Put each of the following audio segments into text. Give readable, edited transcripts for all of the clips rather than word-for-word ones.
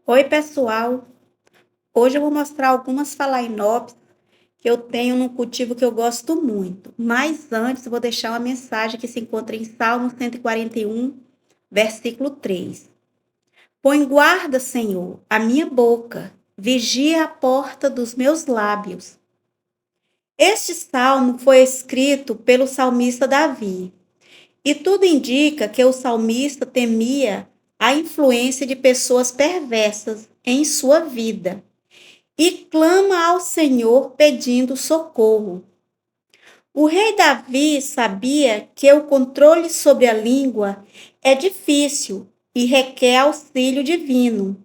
Oi, pessoal. Hoje eu vou mostrar algumas phalaenopsis que eu tenho num cultivo que eu gosto muito. Mas antes, eu vou deixar uma mensagem que se encontra em Salmo 141, versículo 3. Põe guarda, Senhor, a minha boca, vigia a porta dos meus lábios. Este salmo foi escrito pelo salmista Davi, e tudo indica que o salmista temia a influência de pessoas perversas em sua vida e clama ao Senhor pedindo socorro. O rei Davi sabia que o controle sobre a língua é difícil e requer auxílio divino.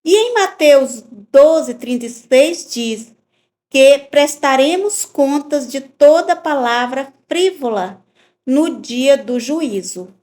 E em Mateus 12:36 diz que prestaremos contas de toda palavra frívola no dia do juízo.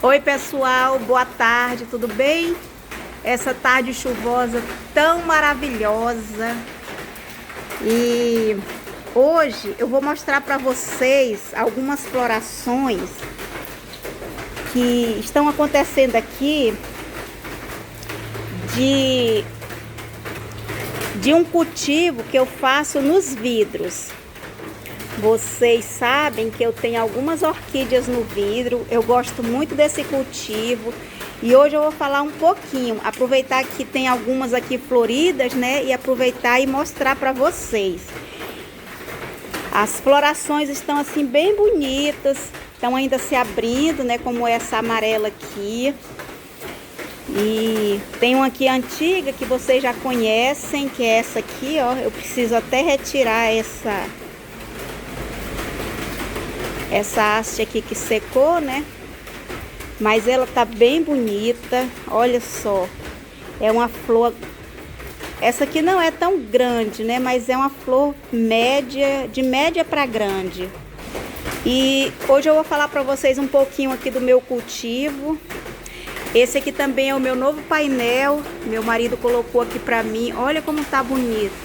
Oi, pessoal, boa tarde, tudo bem? Essa tarde chuvosa tão maravilhosa. E hoje eu vou mostrar para vocês algumas florações que estão acontecendo aqui de um cultivo que eu faço nos vidros. Vocês sabem que eu tenho algumas orquídeas no vidro, eu gosto muito desse cultivo e hoje eu vou falar um pouquinho, aproveitar que tem algumas aqui floridas, né, e aproveitar e mostrar para vocês. As florações estão assim bem bonitas, estão ainda se abrindo, né, como essa amarela aqui. E tem uma aqui antiga que vocês já conhecem, que é essa aqui, ó. Eu preciso até retirar essa haste aqui que secou, né? Mas ela tá bem bonita, olha só. É uma flor, essa aqui não é tão grande, né? Mas é uma flor média, de média para grande. E hoje eu vou falar para vocês um pouquinho aqui do meu cultivo. Esse aqui também é o meu novo painel, meu marido colocou aqui para mim, olha como tá bonito.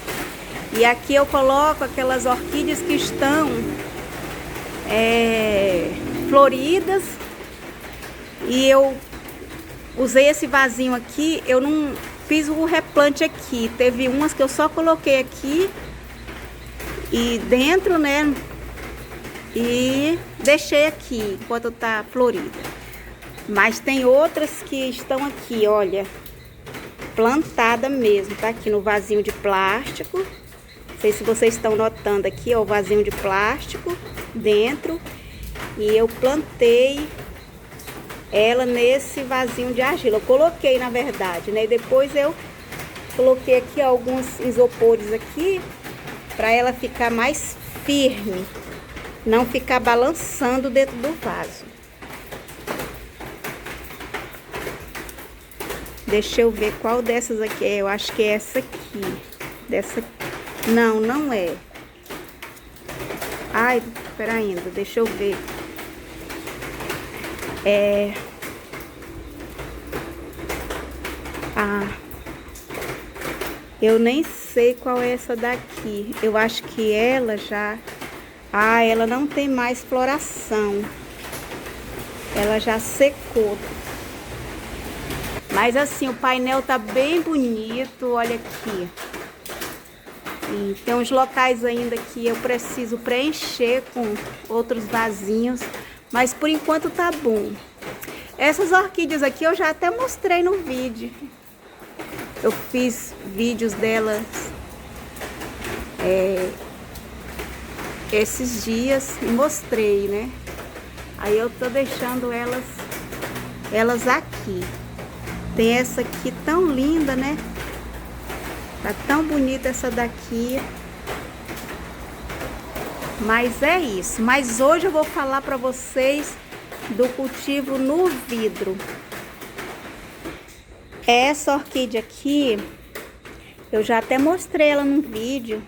E aqui eu coloco aquelas orquídeas que estão floridas, e eu usei esse vasinho aqui, eu não fiz o replante aqui, teve umas que eu só coloquei aqui e dentro, né, e deixei aqui enquanto tá florida, mas tem outras que estão aqui, olha, plantada mesmo, tá aqui no vasinho de plástico. Não sei se vocês estão notando aqui, ó, o vasinho de plástico dentro. E eu plantei ela nesse vasinho de argila. Eu coloquei, na verdade, né? E depois eu coloquei aqui alguns isopores aqui para ela ficar mais firme, não ficar balançando dentro do vaso. Deixa eu ver qual dessas aqui é. Eu acho que é essa aqui. Dessa aqui. Não, não é. Ai, espera ainda, deixa eu ver. Eu nem sei qual é essa daqui. Eu acho que ela já... ela não tem mais floração. Ela já secou. Mas assim, o painel tá bem bonito, olha aqui. E tem uns locais ainda que eu preciso preencher com outros vasinhos, mas por enquanto tá bom. Essas orquídeas aqui eu já até mostrei no vídeo. Eu fiz vídeos delas esses dias e mostrei, né? Aí eu tô deixando elas aqui. Tem essa aqui tão linda, né? Tá tão bonita essa daqui. Mas é isso. Mas hoje eu vou falar para vocês do cultivo no vidro. Essa orquídea aqui, eu já até mostrei ela num vídeo.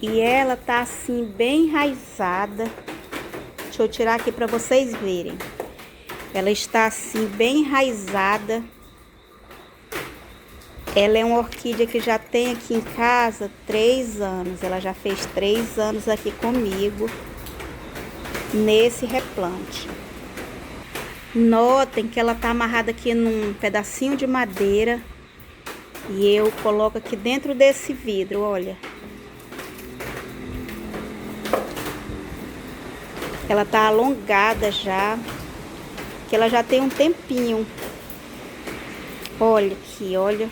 E ela tá assim bem enraizada. Deixa eu tirar aqui para vocês verem. Ela está assim bem enraizada. Ela é uma orquídea que já tem aqui em casa 3 anos. Ela já fez 3 anos aqui comigo, nesse replante. Notem que ela tá amarrada aqui num pedacinho de madeira. E eu coloco aqui dentro desse vidro, olha. Ela tá alongada já, que ela já tem um tempinho. Olha aqui, olha.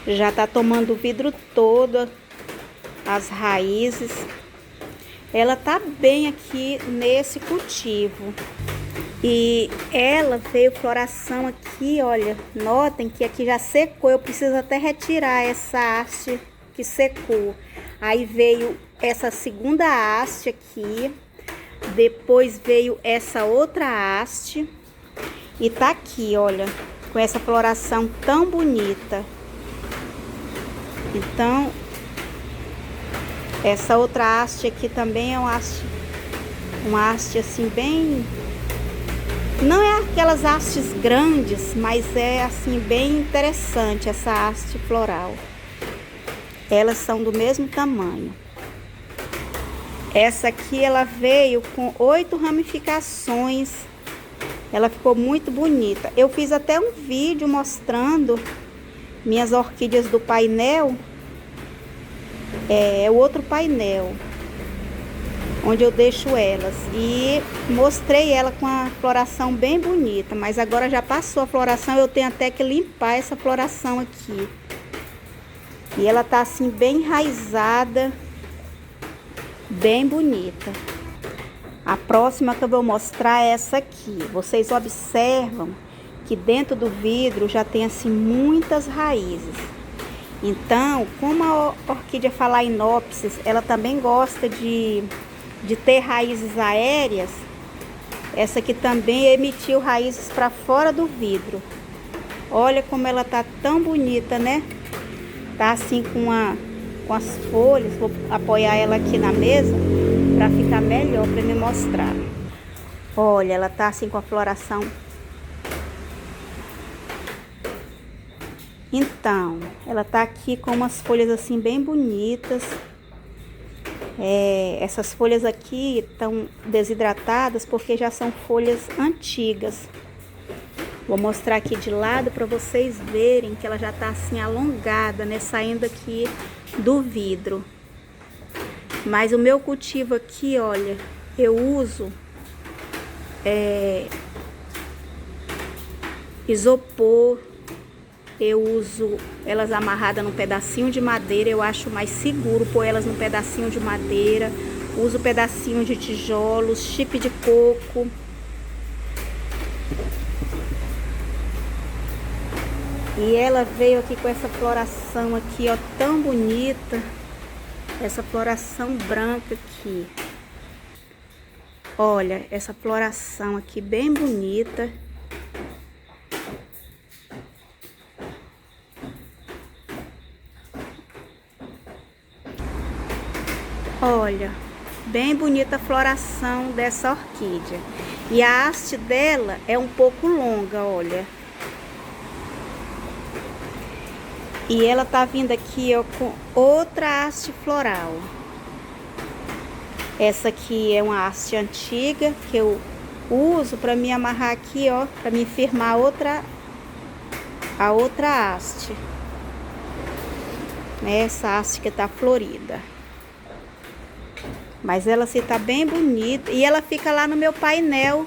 Já tá tomando o vidro todo, as raízes. Ela tá bem aqui nesse cultivo. E ela veio floração aqui, olha. Notem que aqui já secou. Eu preciso até retirar essa haste que secou. Aí veio essa segunda haste aqui. Depois veio essa outra haste. E tá aqui, olha, com essa floração tão bonita. Então, essa outra haste aqui também é uma haste assim bem... Não é aquelas hastes grandes, mas é assim bem interessante essa haste floral. Elas são do mesmo tamanho. Essa aqui ela veio com 8 ramificações. Ela ficou muito bonita. Eu fiz até um vídeo mostrando minhas orquídeas do painel. É o outro painel, onde eu deixo elas. E mostrei ela com a floração bem bonita. Mas agora já passou a floração, eu tenho até que limpar essa floração aqui. E ela tá assim bem enraizada, bem bonita. A próxima que eu vou mostrar é essa aqui. Vocês observam que dentro do vidro já tem assim muitas raízes. Então, como a orquídea Phalaenopsis, ela também gosta de ter raízes aéreas, essa aqui também emitiu raízes para fora do vidro. Olha como ela tá tão bonita, né? Tá assim com as folhas. Vou apoiar ela aqui na mesa para ficar melhor para me mostrar. Olha, ela tá assim com a floração. Então, ela tá aqui com umas folhas assim bem bonitas. Essas folhas aqui estão desidratadas porque já são folhas antigas. Vou mostrar aqui de lado para vocês verem que ela já tá assim alongada, né? Saindo aqui do vidro. Mas o meu cultivo aqui, olha, eu uso isopor. Eu uso elas amarradas num pedacinho de madeira. Eu acho mais seguro pôr elas num pedacinho de madeira. Uso pedacinho de tijolos, chip de coco. E ela veio aqui com essa floração aqui, ó, tão bonita. Essa floração branca aqui. Olha, essa floração aqui bem bonita. Olha, bem bonita a floração dessa orquídea. E a haste dela é um pouco longa, olha. E ela tá vindo aqui, ó, com outra haste floral. Essa aqui é uma haste antiga que eu uso para me amarrar aqui, ó, para me firmar a outra haste. Essa haste que tá florida. Mas ela se tá bem bonita. E ela fica lá no meu painel.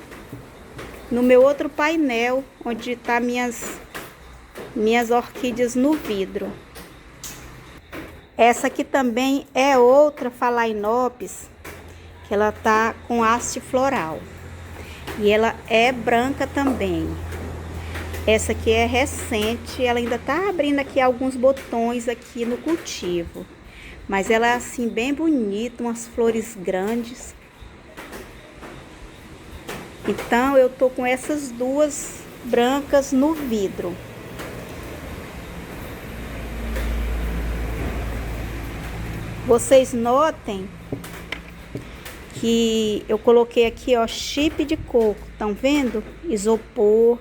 No meu outro painel. Onde tá minhas orquídeas no vidro. Essa aqui também é outra Phalaenopsis. Que ela tá com haste floral. E ela é branca também. Essa aqui é recente, ela ainda tá abrindo aqui alguns botões aqui no cultivo. Mas ela é assim bem bonita, umas flores grandes. Então eu tô com essas duas brancas no vidro. Vocês notem que eu coloquei aqui, ó, chip de coco, estão vendo? Isopor.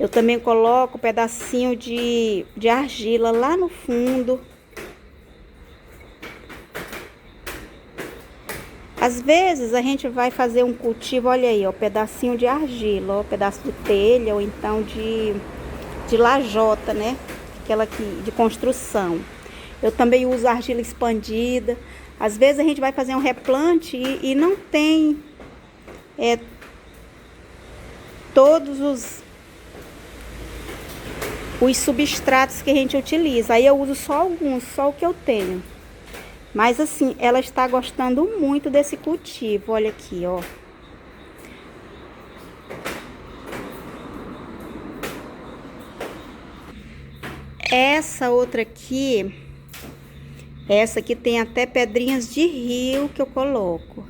Eu também coloco um pedacinho de argila lá no fundo. Às vezes a gente vai fazer um cultivo, olha aí, ó, pedacinho de argila, ó, pedaço de telha ou então de lajota, né? Aquela aqui de construção. Eu também uso argila expandida. Às vezes a gente vai fazer um replante e não tem todos os substratos que a gente utiliza. Aí eu uso só alguns, só o que eu tenho. Mas assim, ela está gostando muito desse cultivo. Olha aqui, ó. Essa outra aqui, essa aqui tem até pedrinhas de rio que eu coloco.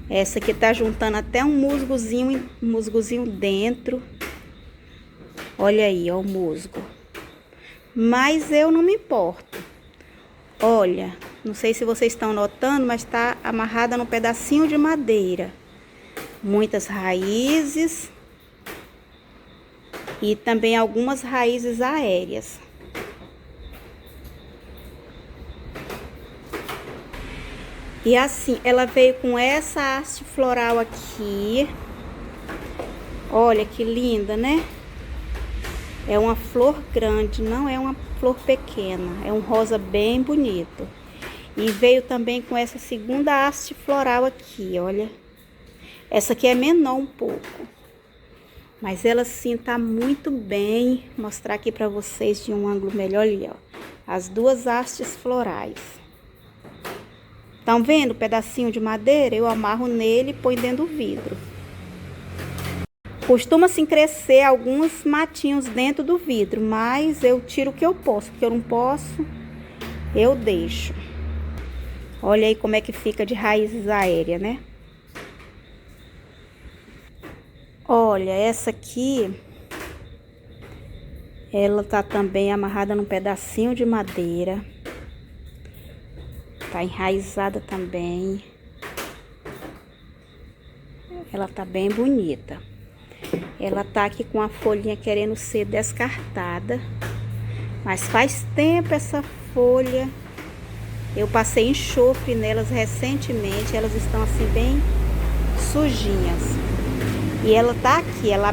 Essa aqui tá juntando até um musgozinho dentro. Olha aí, ó, o musgo. Mas eu não me importo. Olha, não sei se vocês estão notando, mas tá amarrada num pedacinho de madeira. Muitas raízes. E também algumas raízes aéreas. E assim, ela veio com essa haste floral aqui. Olha que linda, né? É uma flor grande, não é uma flor pequena. É um rosa bem bonito. E veio também com essa segunda haste floral aqui, olha. Essa aqui é menor um pouco. Mas ela sim tá muito bem. Vou mostrar aqui pra vocês de um ângulo melhor ali, ó. As duas hastes florais. Estão vendo o pedacinho de madeira? Eu amarro nele e ponho dentro do vidro. Costuma-se crescer alguns matinhos dentro do vidro, mas eu tiro o que eu posso, porque eu não posso, eu deixo. Olha aí como é que fica de raízes aéreas, né? Olha, essa aqui, ela tá também amarrada num pedacinho de madeira. Tá enraizada também. Ela tá bem bonita. Ela tá aqui com a folhinha querendo ser descartada. Mas faz tempo essa folha. Eu passei enxofre nelas recentemente. Elas estão assim bem sujinhas. E ela tá aqui, ela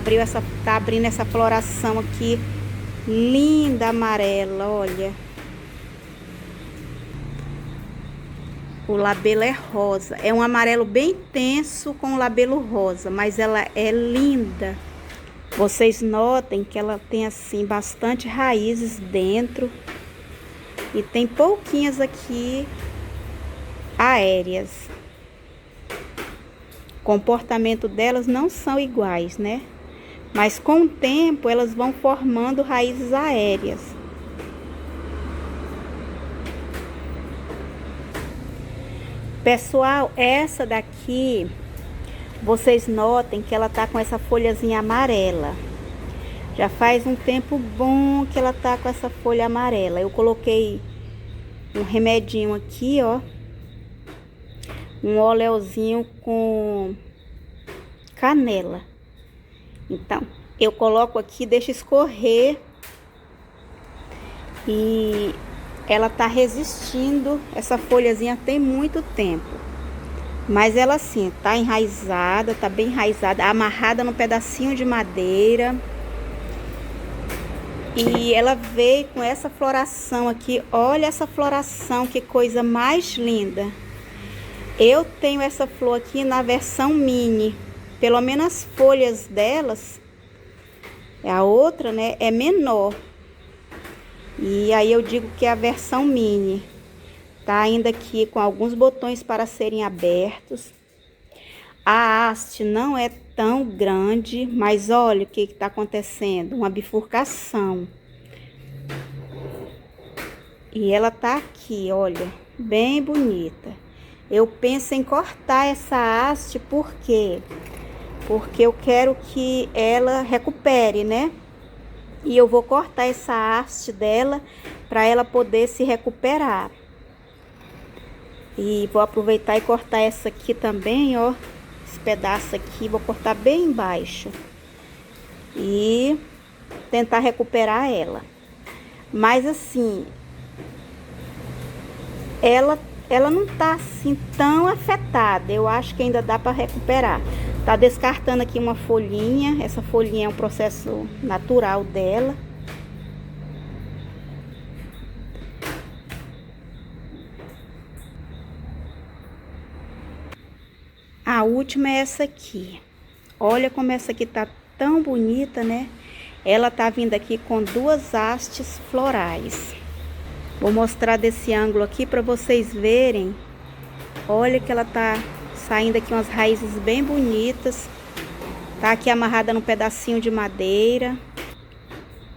tá abrindo essa floração aqui. Linda, amarela, olha. O labelo é rosa. É um amarelo bem intenso com o labelo rosa. Mas ela é linda. Vocês notem que ela tem assim bastante raízes dentro. E tem pouquinhas aqui aéreas. O comportamento delas não são iguais, né? Mas com o tempo elas vão formando raízes aéreas. Pessoal, essa daqui, vocês notem que ela tá com essa folhazinha amarela. Já faz um tempo bom que ela tá com essa folha amarela. Eu coloquei um remedinho aqui, ó. Um óleozinho com canela. Então, eu coloco aqui, deixo escorrer. E ela tá resistindo. Essa folhazinha tem muito tempo. Mas ela assim, tá enraizada, tá bem enraizada, amarrada num pedacinho de madeira. E ela veio com essa floração aqui. Olha essa floração, que coisa mais linda. Eu tenho essa flor aqui na versão mini. Pelo menos as folhas delas, a outra, né, é menor. E aí eu digo que é a versão mini. Tá ainda aqui com alguns botões para serem abertos. A haste não é tão grande, mas olha o que está acontecendo. Uma bifurcação. E ela tá aqui, olha, bem bonita. Eu penso em cortar essa haste, por quê? Porque eu quero que ela recupere, né? E eu vou cortar essa haste dela para ela poder se recuperar. E vou aproveitar e cortar essa aqui também, ó. Esse pedaço aqui, vou cortar bem embaixo. E tentar recuperar ela. Mas assim, ela não tá assim tão afetada. Eu acho que ainda dá para recuperar. Tá descartando aqui uma folhinha. Essa folhinha é um processo natural dela. A última é essa aqui. Olha como essa aqui tá tão bonita, né? Ela tá vindo aqui com duas hastes florais. Vou mostrar desse ângulo aqui para vocês verem. Olha que ela tá saindo aqui umas raízes bem bonitas. Tá aqui amarrada num pedacinho de madeira.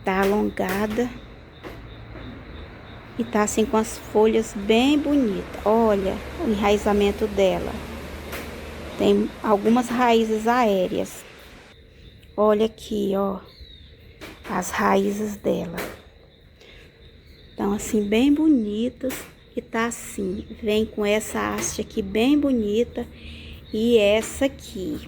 Tá alongada. E tá assim com as folhas bem bonitas. Olha o enraizamento dela. Tem algumas raízes aéreas. Olha aqui, ó. As raízes dela. Então, assim, bem bonitas. E tá assim. Vem com essa haste aqui bem bonita. E essa aqui.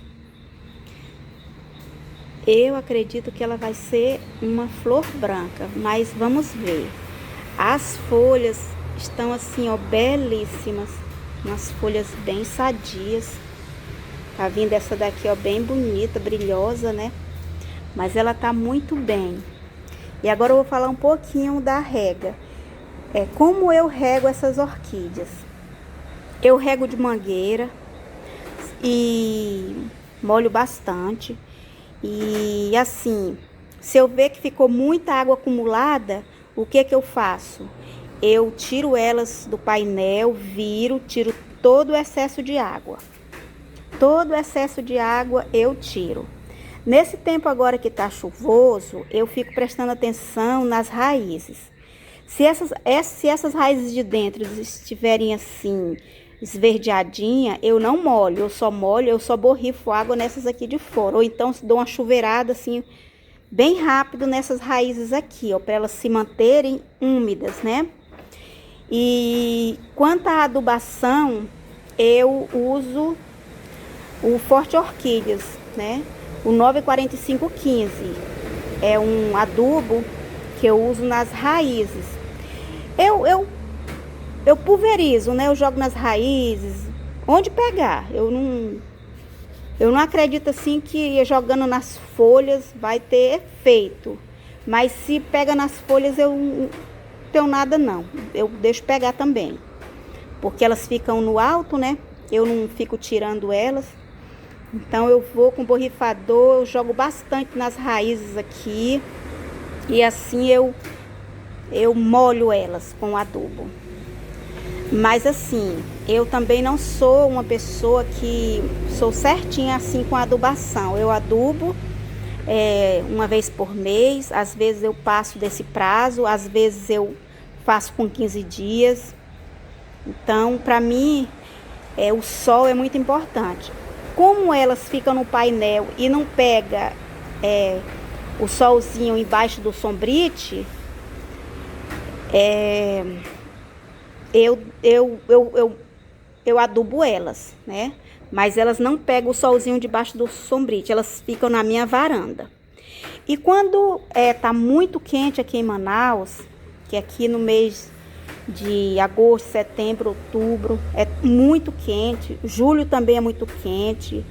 Eu acredito que ela vai ser uma flor branca. Mas vamos ver. As folhas estão assim, ó, belíssimas. Umas folhas bem sadias. Tá vindo essa daqui, ó, bem bonita, brilhosa, né? Mas ela tá muito bem. E agora eu vou falar um pouquinho da rega. Como eu rego essas orquídeas. Eu rego de mangueira e molho bastante. E assim, se eu ver que ficou muita água acumulada, o que que eu faço? Eu tiro elas do painel, viro, tiro todo o excesso de água. Todo o excesso de água eu tiro. Nesse tempo agora que tá chuvoso, eu fico prestando atenção nas raízes. Se essas raízes de dentro estiverem assim, esverdeadinha, eu não molho, eu só borrifo água nessas aqui de fora. Ou então dou uma chuveirada assim, bem rápido nessas raízes aqui, ó, para elas se manterem úmidas, né? E quanto à adubação, eu uso o Forte Orquídeas, né? O 94515 é um adubo que eu uso nas raízes. Eu pulverizo, né? Eu jogo nas raízes, onde pegar. Eu não acredito assim que jogando nas folhas vai ter efeito. Mas se pega nas folhas, eu não tenho nada não. Eu deixo pegar também. Porque elas ficam no alto, né? Eu não fico tirando elas. Então eu vou com borrifador, eu jogo bastante nas raízes aqui. E assim eu molho elas com adubo. Mas assim, eu também não sou uma pessoa que sou certinha assim com a adubação. Eu adubo uma vez por mês, às vezes eu passo desse prazo, às vezes eu faço com 15 dias. Então, para mim, o sol é muito importante. Como elas ficam no painel e não pega o solzinho embaixo do sombrite, eu adubo elas, né? Mas elas não pegam o solzinho debaixo do sombrite, elas ficam na minha varanda. E quando tá muito quente aqui em Manaus, que aqui no mês de agosto, setembro, outubro, é muito quente. Julho também é muito quente.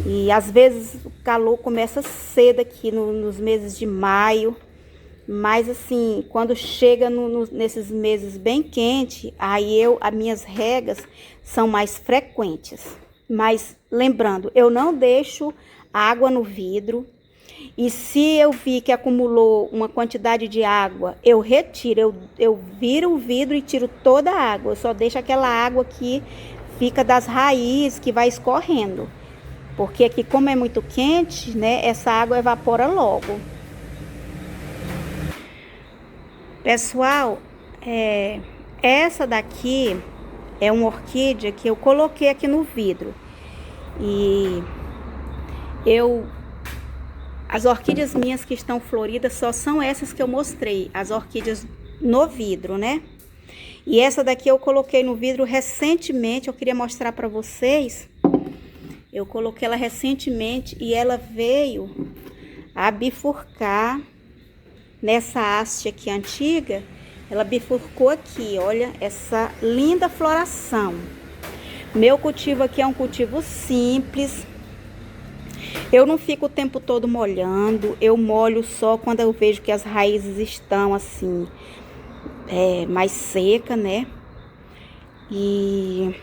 E às vezes o calor começa cedo aqui nos meses de maio. Mas assim, quando chega nesses meses bem quentes, aí as minhas regas são mais frequentes. Mas lembrando, eu não deixo água no vidro. E se eu vi que acumulou uma quantidade de água, eu retiro, eu viro o vidro e tiro toda a água. Eu só deixo aquela água que fica das raízes, que vai escorrendo. Porque aqui, como é muito quente, né, essa água evapora logo. Pessoal, essa daqui é uma orquídea que eu coloquei aqui no vidro. E as orquídeas minhas que estão floridas só são essas que eu mostrei, as orquídeas no vidro, né? E essa daqui eu coloquei no vidro recentemente, eu queria mostrar para vocês. Eu coloquei ela recentemente e ela veio a bifurcar nessa haste aqui antiga. Ela bifurcou aqui, olha, essa linda floração. Meu cultivo aqui é um cultivo simples. Eu não fico o tempo todo molhando, eu molho só quando eu vejo que as raízes estão assim, mais seca, né? E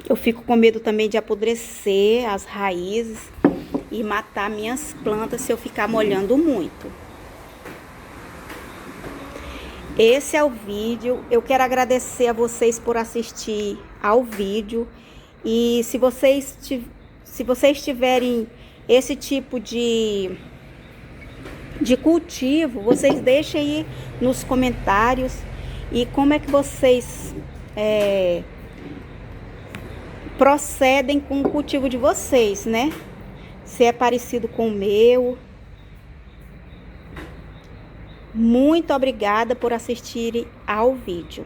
eu fico com medo também de apodrecer as raízes e matar minhas plantas se eu ficar molhando muito. Esse é o vídeo. Eu quero agradecer a vocês por assistir ao vídeo. E se vocês tiverem esse tipo de cultivo, vocês deixem aí nos comentários. E como é que vocês procedem com o cultivo de vocês, né? Se é parecido com o meu. Muito obrigada por assistirem ao vídeo.